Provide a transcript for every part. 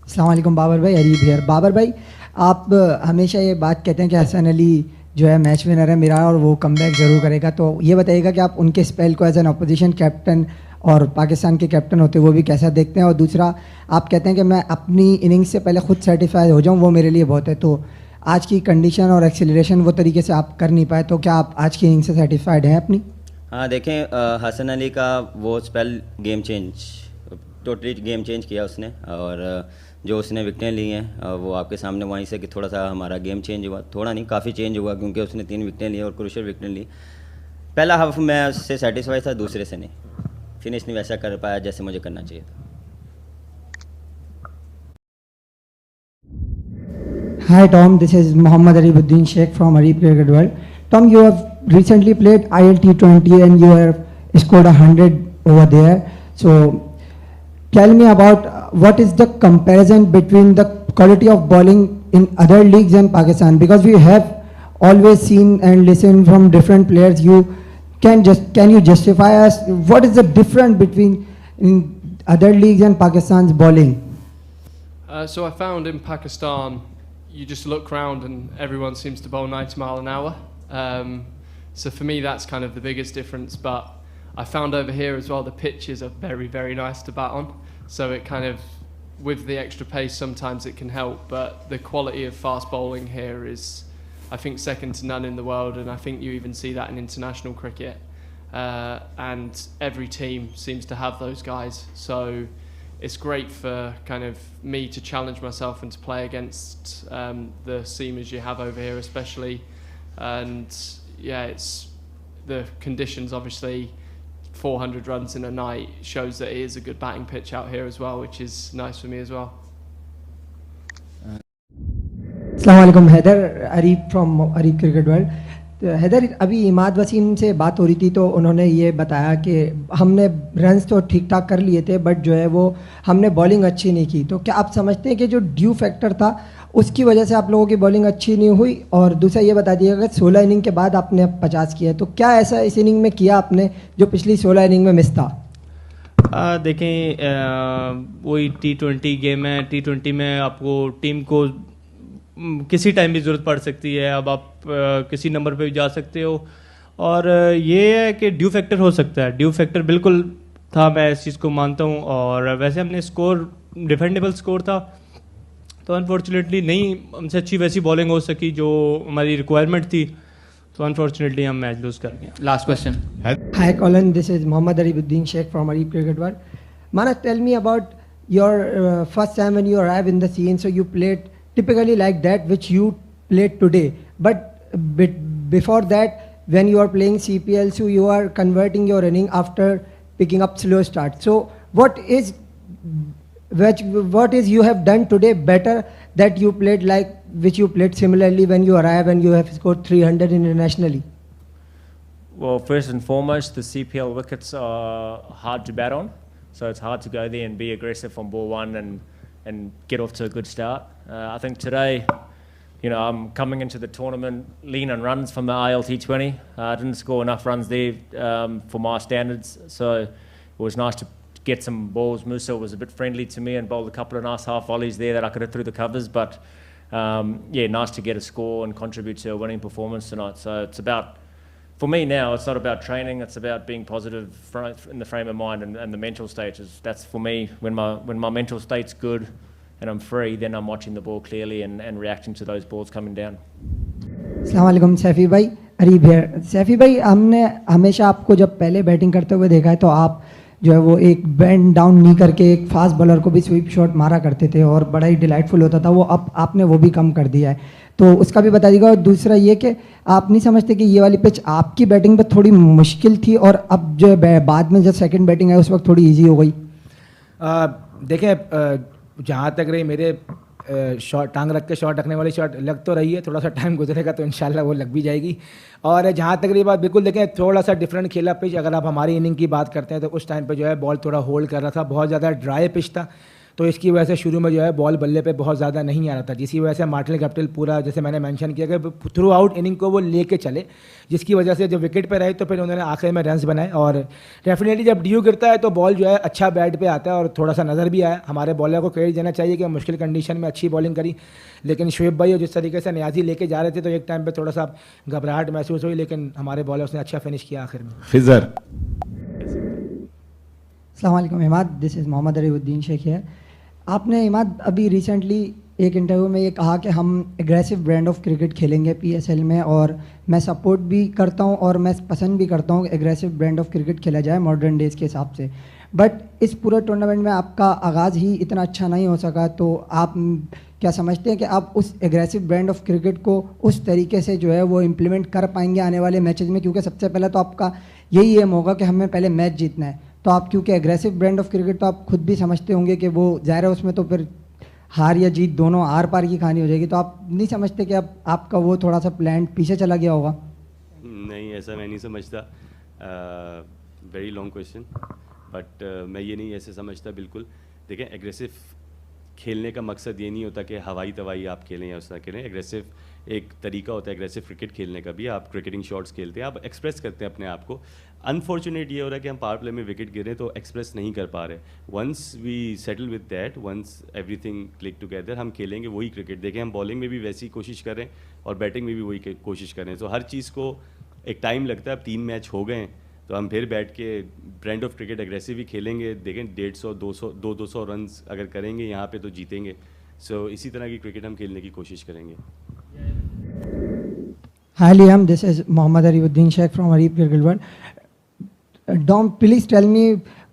अस्सलाम वालेकुम बाबर भाई, अरीब हियर। बाबर भाई, आप हमेशा ये बात कहते हैं कि हसन अली जो है मैच विनर है मेरा और वो कमबैक ज़रूर करेगा, तो ये बताइएगा कि आप उनके स्पेल को एज एन अपोजिशन कैप्टन और पाकिस्तान के कैप्टन होते वो भी कैसा देखते हैं। और दूसरा, आप कहते हैं कि मैं अपनी इनिंग्स से पहले खुद सर्टिफाइड हो जाऊँ, वो मेरे लिए बहुत है। तो आज की कंडीशन और एक्सेलरेशन वो तरीके से आप कर नहीं पाए, तो क्या आप आज की इनिंग से सर्टिफाइड हैं अपनी? हाँ देखें, हसन अली का वो spell game change, totally game change किया उसने। और जो उसने विकटें ली हैं वो आपके सामने वहीं से कि थोड़ा सा हमारा गेम चेंज हुआ, थोड़ा नहीं काफ़ी चेंज हुआ, क्योंकि उसने 3 विकटें ली और क्रूशियल विकटें ली। पहला हाफ मैं उससे सेटिस्फाई था, दूसरे से नहीं, फिनिश नहीं वैसा कर पाया जैसे मुझे करना चाहिए था। Hi Tom, this is Mohammad Aribuddin Sheikh from Arib Cricket World. Tom, you have recently played ILT20 and you have scored 100 over there. So tell me about what is the comparison between the quality of bowling in other leagues and Pakistan, because we have always seen and listened from different players. Can you justify us what is the difference between in other leagues and Pakistan's bowling? So I found in Pakistan, you just look round and everyone seems to bowl 90 mile an hour. So for me, that's kind of the biggest difference. But I found over here as well, the pitches are very, very nice to bat on. So it kind of, with the extra pace, sometimes it can help. But the quality of fast bowling here is, I think, second to none in the world. And I think you even see that in international cricket. And every team seems to have those guys. So it's great for kind of me to challenge myself and to play against the seamers you have over here especially. And yeah, it's the conditions, obviously 400 runs in a night shows that it is a good batting pitch out here as well, which is nice for me as well. अस्सलाम वालेकुम, Haider Arib from Arib cricket world. तो हैदर, अभी इमाद वसीम से बात हो रही थी तो उन्होंने ये बताया कि हमने रन्स तो ठीक ठाक कर लिए थे, बट जो है वो हमने बॉलिंग अच्छी नहीं की। तो क्या आप समझते हैं कि जो ड्यू फैक्टर था उसकी वजह से आप लोगों की बॉलिंग अच्छी नहीं हुई? और दूसरा ये बता दीजिएगा कि 16 इनिंग के बाद आपने 50 किया है, तो क्या ऐसा इस इनिंग में किया आपने जो पिछली 16 इनिंग में मिस था? देखें, वही T20 गेम है। T20 में आपको टीम को किसी टाइम भी ज़रूरत पड़ सकती है। अब आप किसी नंबर पे भी जा सकते हो, और ये है कि ड्यू फैक्टर हो सकता है। ड्यू फैक्टर बिल्कुल था, मैं इस चीज़ को मानता हूँ। और वैसे हमने स्कोर डिफेंडेबल स्कोर था, तो अनफॉर्चुनेटली नहीं हमसे अच्छी वैसी बॉलिंग हो सकी जो हमारी रिक्वायरमेंट थी, तो अनफॉर्चुनेटली हम मैच लूज़ कर गए। Last question. Hi Colin, this is Mohammad Aribuddin Sheikh from Arib Cricket World. Manas, tell me about your first time when you arrived in the scene. So you played typically like that which you played today, but before that when you are playing CPL, so you are converting your inning after picking up slow start. So what is you have done today better that you played like which you played similarly when you arrive and you have scored 300 internationally? Well, first and foremost, the CPL wickets are hard to bat on, so it's hard to go there and be aggressive on ball one and get off to a good start. I think today, I'm coming into the tournament lean on runs from the ILT20. I didn't score enough runs there for my standards, so it was nice to get some balls. Musa was a bit friendly to me and bowled a couple of nice half volleys there that I could have through the covers, but nice to get a score and contribute to a winning performance tonight. So it's about, for me now, it's not about training, it's about being positive in the frame of mind and the mental state. That's for me, when my mental state's good and I'm free, then I'm watching the ball clearly and reacting to those balls coming down. अस्सलाम वालेकुम सैफ़ी भाई, Areeb here. Saifi भाई, हमने हमेशा आपको जब पहले batting करते हुए देखा है तो आप जो है वो एक बैंड डाउन नहीं करके एक फास्ट बॉलर को भी स्वीप शॉट मारा करते थे और बड़ा ही डिलाइटफुल होता था वो। अब आपने वो भी कम कर दिया है, तो उसका भी बता दीजिएगा। और दूसरा ये कि आप नहीं समझते कि ये वाली पिच आपकी बैटिंग पे थोड़ी मुश्किल थी और अब जो है बाद में जब सेकंड बैटिंग है उस वक्त थोड़ी इजी हो गई? देखें, जहाँ तक रही मेरे शॉट टांग रख के शॉट रखने वाली शॉट लग तो रही है, थोड़ा सा टाइम गुजरेगा तो इंशाल्लाह वो लग भी जाएगी। और जहाँ तक रही बात, बिल्कुल देखें थोड़ा सा डिफरेंट खेला पिच। अगर आप हमारी इनिंग की बात करते हैं तो उस टाइम पे जो है बॉल थोड़ा होल्ड कर रहा था, बहुत ज़्यादा ड्राई पिच था, तो इसकी वजह से शुरू में जो है बॉल बल्ले पे बहुत ज़्यादा नहीं आ रहा था, जिसकी वजह से मार्टिन गप्टिल पूरा जैसे मैंने मेंशन किया कि थ्रू आउट इनिंग को वो लेके चले, जिसकी वजह से जब विकेट पे रहे तो फिर उन्होंने आखिर में रन्स बनाए। और डेफिनेटली जब ड्यू गिरता है तो बॉल जो है अच्छा बैट पे आता है और थोड़ा सा नज़र भी आया। हमारे बॉलर को क्रेडिट देना चाहिए कि मुश्किल कंडीशन में अच्छी बॉलिंग करी, लेकिन शुएब भाई जिस तरीके से नियाजी लेके जा रहे थे तो एक टाइम पे थोड़ा सा घबराहट महसूस हुई, लेकिन हमारे बॉलर्स ने अच्छा फिनिश किया आखिर में। खिजर। अस्सलाम वालेकुम इमाद, दिस इज़ मोहम्मद अरीबुद्दीन शेख है। आपने इमाद अभी रिसेंटली एक इंटरव्यू में ये कहा कि हम एग्रेसिव ब्रांड ऑफ क्रिकेट खेलेंगे पीएसएल में, और मैं सपोर्ट भी करता हूँ और मैं पसंद भी करता हूँ कि एग्रेसिव ब्रांड ऑफ क्रिकेट खेला जाए मॉडर्न डेज़ के हिसाब से। बट इस पूरे टूर्नामेंट में आपका आगाज़ ही इतना अच्छा नहीं हो सका, तो आप क्या समझते हैं कि आप उस एग्रेसिव ब्रांड ऑफ क्रिकेट को उस तरीके से जो है वो इम्प्लीमेंट कर पाएंगे आने वाले मैचेस में? क्योंकि सबसे पहले तो आपका यही एम होगा कि हमें पहले मैच जीतना है, तो आप क्योंकि एग्रेसिव ब्रांड ऑफ क्रिकेट तो आप खुद भी समझते होंगे कि वो ज़ाहिर है उसमें तो फिर हार या जीत दोनों आर पार की कहानी हो जाएगी, तो आप नहीं समझते कि अब आपका वो थोड़ा सा प्लान पीछे चला गया होगा? नहीं, ऐसा मैं नहीं समझता। वेरी लॉन्ग क्वेश्चन, बट मैं ये नहीं ऐसे समझता बिल्कुल। देखें, एग्रेसिव खेलने का मकसद ये नहीं होता कि हवाई तवाई आप खेलें या उस तरह खेलें। एग्रेसिव एक तरीका होता है एग्रेसिव क्रिकेट खेलने का भी। आप क्रिकेटिंग शॉट्स खेलते हैं, आप एक्सप्रेस करते हैं अपने आप को। अनफॉर्चुनेट ये हो रहा है कि हम पावर प्ले में विकेट गिरे तो एक्सप्रेस नहीं कर पा रहे। Once we settle with that, once everything click together, हम खेलेंगे वही क्रिकेट। देखें, हम बॉलिंग में भी वैसी कोशिश करें और बैटिंग में भी वही कोशिश करें। तो हर चीज़ को एक टाइम लगता है। अब 3 मैच हो गए तो हम फिर बैठ के ब्रांड ऑफ क्रिकेट एग्रेसिव ही खेलेंगे। देखें, 150, 200 रन अगर करेंगे यहाँ पे तो जीतेंगे। सो इसी तरह की क्रिकेट हम खेलने की कोशिश करेंगे। Hi Liam, this is Mohammad Aribuddin Sheikh from Arif Cricket World. Dom, please tell me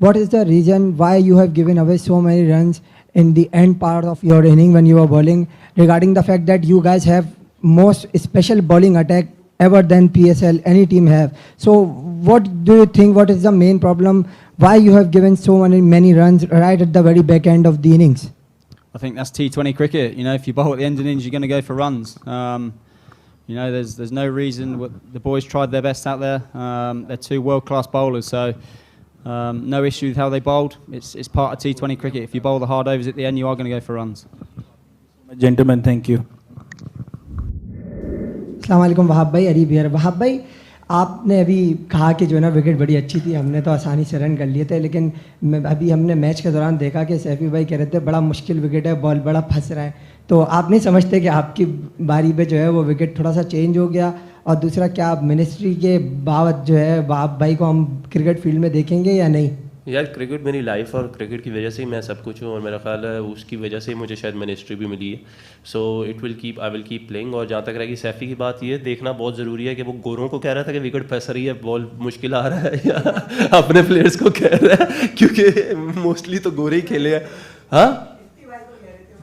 what is the reason why you have given away so many runs in the end part of your inning when you were bowling, regarding the fact that you guys have most special bowling attack ever than PSL any team have. So what do you think, what is the main problem, why you have given so many runs right at the very back end of the innings? I think that's T20 cricket. You know, if you bowl at the end of innings, you're going to go for runs. You know, there's no reason. The boys tried their best out there. They're 2 world-class bowlers, so no issue with how they bowled. It's part of T20 cricket. If you bowl the hard overs at the end, you are going to go for runs. Gentlemen, thank you. अस्सलाम वालेकुम वहाब भाई, अरीब यार। वहाब भाई, आपने अभी कहा कि जो है ना विकेट बड़ी अच्छी थी, हमने तो आसानी से रन कर लिए थे, लेकिन अभी हमने मैच के दौरान देखा कि सैफी भाई कह रहे थे बड़ा मुश्किल विकेट है, बॉल बड़ा फंस रहा है। तो आप नहीं समझते कि आपकी बारी पे जो है वो विकेट थोड़ा सा चेंज हो गया? और दूसरा, क्या आप मिनिस्ट्री के बावत जो है वहाब भाई को हम क्रिकेट फील्ड में देखेंगे या नहीं? यार, क्रिकेट मेरी लाइफ और क्रिकेट की वजह से ही मैं सब कुछ हूँ, और मेरा ख्याल है उसकी वजह से ही मुझे शायद मिनिस्ट्री भी मिली है। सो आई विल कीप प्लेइंग। और जहाँ तक रहेगी सैफ़ी की बात, ये देखना बहुत ज़रूरी है कि वो गोरों को कह रहा था कि विकेट फंस रही है, बॉल मुश्किल आ रहा है, या अपने प्लेयर्स को कह रहा है, क्योंकि मोस्टली तो गोरे ही खेले हैं। हाँ,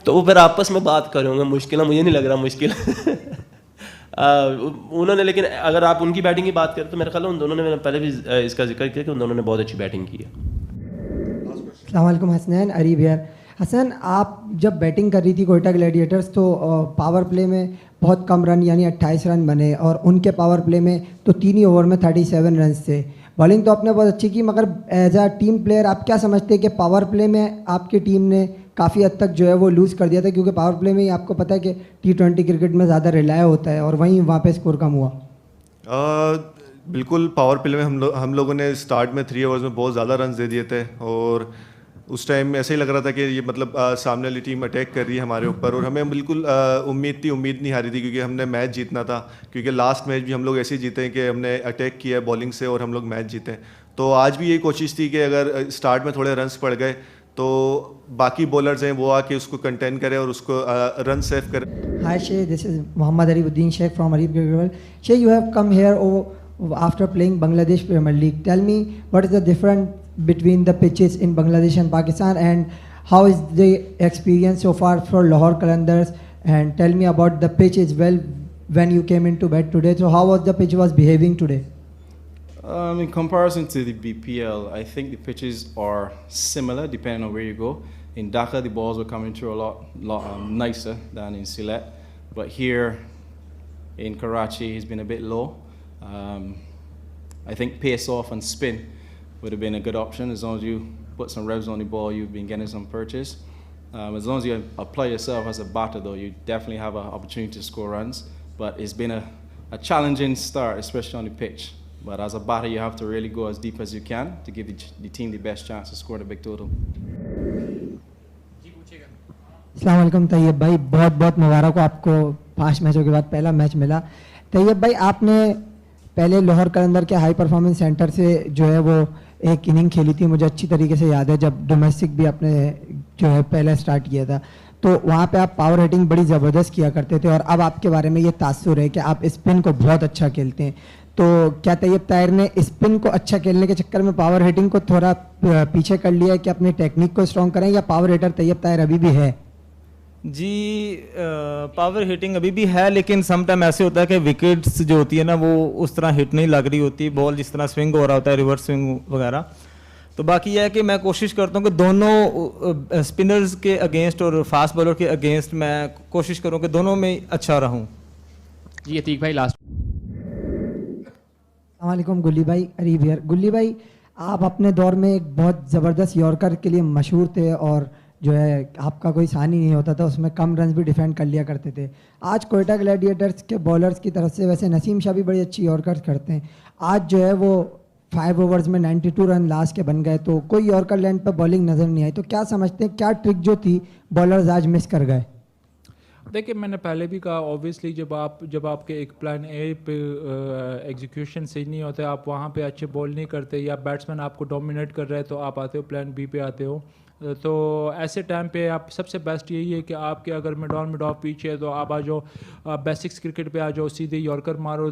तो वो फिर आपस में बात करेंगे। मुश्किल मुझे नहीं लग रहा मुश्किल उन्होंने, लेकिन अगर आप उनकी बैटिंग की बात करें तो मेरे ख्याल है उन दोनों ने, मैंने पहले भी इसका जिक्र किया कि उन दोनों ने बहुत अच्छी बैटिंग की है। अस्सलाम वालेकुम हसनैन, अरीब यार। हसन, आप जब बैटिंग कर रही थी कोयटा ग्लैडिएटर्स, तो पावर प्ले में बहुत कम रन यानी 28 रन बने, और उनके पावर प्ले में तो 3 ही ओवर में 37 रन थे। बॉलिंग तो आपने बहुत अच्छी की, मगर एज अ टीम प्लेयर आप क्या समझते हैं कि पावर प्ले में आपकी टीम ने काफ़ी हद तक जो है वो लूज़ कर दिया था? क्योंकि पावर प्ले में ही आपको पता है कि T20 क्रिकेट में ज़्यादा रिलाय होता है, और वहीं वहाँ पे स्कोर कम हुआ। बिल्कुल, पावर प्ले में हम लोगों ने स्टार्ट में 3 ओवर्स में बहुत ज़्यादा रन दे दिए थे, और उस टाइम ऐसे ही लग रहा था कि ये मतलब सामने वाली टीम अटैक कर रही है हमारे ऊपर, और हमें बिल्कुल उम्मीद नहीं हारी थी, क्योंकि हमने मैच जीतना था। क्योंकि लास्ट मैच भी हम लोग ऐसे ही जीते हैं कि हमने अटैक किया है बॉलिंग से और हम लोग मैच जीते। तो आज भी यही कोशिश थी कि अगर स्टार्ट में थोड़े रन्स पड़ गए तो बाकी बॉलर्स हैं वो आके उसको कंटेन करें और उसको रन सेव करें। Hi Shay, this is Mohammad Aribuddin Sheikh from Arif Cricket World. Shay, you have come here after playing Bangladesh Premier League. Tell me, what is the difference between the pitches in Bangladesh and Pakistan, and how is the experience so far for Lahore Qalandars? And tell me about the pitch as well when you came into bat today. So how was the pitch was behaving today? In comparison to the BPL, I think the pitches are similar depending on where you go. In Dhaka, the balls were coming through a lot nicer than in Sylhet. But here in Karachi, it's been a bit low. I think pace off and spin would have been a good option. As long as you put some revs on the ball, you've been getting some purchase. As long as you apply yourself as a batter, though, you definitely have an opportunity to score runs. But it's been a challenging start, especially on the pitch. But as a batter, you have to really go as deep as you can to give the team the best chance to score the big total. अस्सलाम वालेकुम तैयब भाई, बहुत बहुत मुबारक हो आपको 5 मैचों के बाद पहला मैच मिला। तैयब भाई, आपने पहले लाहौर कलंदर के हाई परफॉर्मेंस सेंटर से जो है वो एक इनिंग खेली थी, मुझे अच्छी तरीके से याद है, जब डोमेस्टिक भी आपने जो है पहले स्टार्ट किया था, तो वहाँ पे आप पावर हिटिंग बड़ी ज़बरदस्त किया करते थे, और अब आपके बारे में ये तासुर है कि आप स्पिन को बहुत अच्छा खेलते हैं। तो क्या तैयब ताहिर ने स्पिन को अच्छा खेलने के चक्कर में पावर हिटिंग को थोड़ा पीछे कर लिया है कि अपनी टेक्निक को स्ट्रॉन्ग करें, या पावर हिटर तैयब ताहिर अभी भी है? जी, पावर हिटिंग अभी भी है, लेकिन सम टाइम ऐसे होता है कि विकेट्स जो होती है ना, वो उस तरह हिट नहीं लग रही होती, बॉल जिस तरह स्विंग हो रहा होता है, रिवर्स स्विंग वगैरह। तो बाकी यह है कि मैं कोशिश करता हूँ कि दोनों स्पिनर्स के अगेंस्ट और फास्ट बॉलर के अगेंस्ट मैं कोशिश करूँ कि दोनों में अच्छा रहूँ। जी अतीक भाई लास्ट। अस्सलामुअलैकुम गुल्ली भाई, अरीब हियर। गुल्ली भाई, आप अपने दौर में एक बहुत ज़बरदस्त यॉर्कर के लिए मशहूर थे, और जो है आपका कोई सानी नहीं होता था, उसमें कम रन भी डिफेंड कर लिया करते थे। आज कोयटा ग्लैडिएटर्स के बॉलर्स की तरफ से वैसे नसीम शाह भी बड़ी अच्छी यॉर्कर करते हैं, आज जो है वो 5 ओवर्स में 92 रन लास्ट के बन गए, तो कोई यॉर्कर लैंड पर बॉलिंग नज़र नहीं आई। तो क्या समझते हैं, क्या ट्रिक जो थी बॉलर्स आज मिस कर गए? देखिए, मैंने पहले भी कहा, ऑब्वियसली जब आपके एक प्लान ए पे एग्जीक्यूशन सही नहीं होता, आप वहाँ पे अच्छे बॉल नहीं करते, या बैट्समैन आपको डोमिनेट कर रहे हैं, तो आप आते हो प्लान बी पे आते हो। तो ऐसे टाइम पे आप सबसे बेस्ट यही है कि आपके अगर मिड ऑफ पीछे है तो आप आ जाओ, बेसिक्स क्रिकेट पे आ जाओ, सीधे यॉर्कर मारो।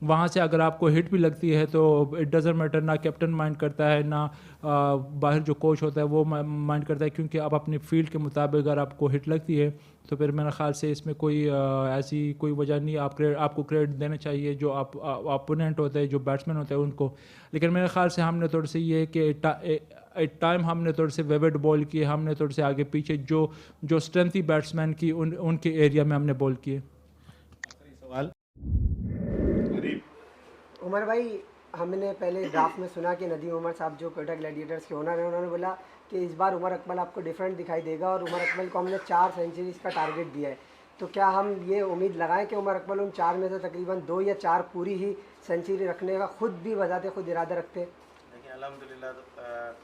वहाँ से अगर आपको हिट भी लगती है तो इट डज़ंट मैटर, ना कैप्टन माइंड करता है, ना बाहर जो कोच होता है वो माइंड करता है, क्योंकि आप अपनी फील्ड के मुताबिक अगर आपको हिट लगती है तो फिर मेरे ख्याल से इसमें कोई ऐसी कोई वजह नहीं, आपको क्रेडिट देना चाहिए जो अपोनेंट होते हैं, जो बैट्समैन होते हैं उनको। लेकिन मेरे ख्याल से हमने थोड़े से ये कि टाइम हमने थोड़े से वेवेड बॉल किए, हमने थोड़े से आगे पीछे जो स्ट्रेंथ थी बैट्समैन की उनके एरिया में हमने बॉल किए। सवाल उमर भाई, हमने पहले ड्राफ्ट में सुना कि नदीम उमर साहब जो कोयटा ग्लैडिएटर्स के ओनर हैं, उन्होंने बोला कि इस बार उमर अकमल आपको डिफरेंट दिखाई देगा, और उमर अकमल को हमने 4 सेंचुरीज का टारगेट दिया है। तो क्या हम ये उम्मीद लगाएं कि उमर अकमल उन 4 में से तकरीबन 2 या 4 पूरी ही सेंचुरी रखने का खुद भी बजाते खुद इरादा रखते हैं? देखिए, अल्हम्दुलिल्लाह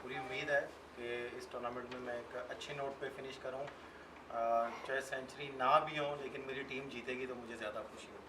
पूरी उम्मीद है कि इस टूर्नामेंट में मैं एक अच्छी नोट पे फिनिश करूं, चाहे सेंचुरी ना भी हो, लेकिन मेरी टीम जीतेगी तो मुझे ज़्यादा खुशी होगी।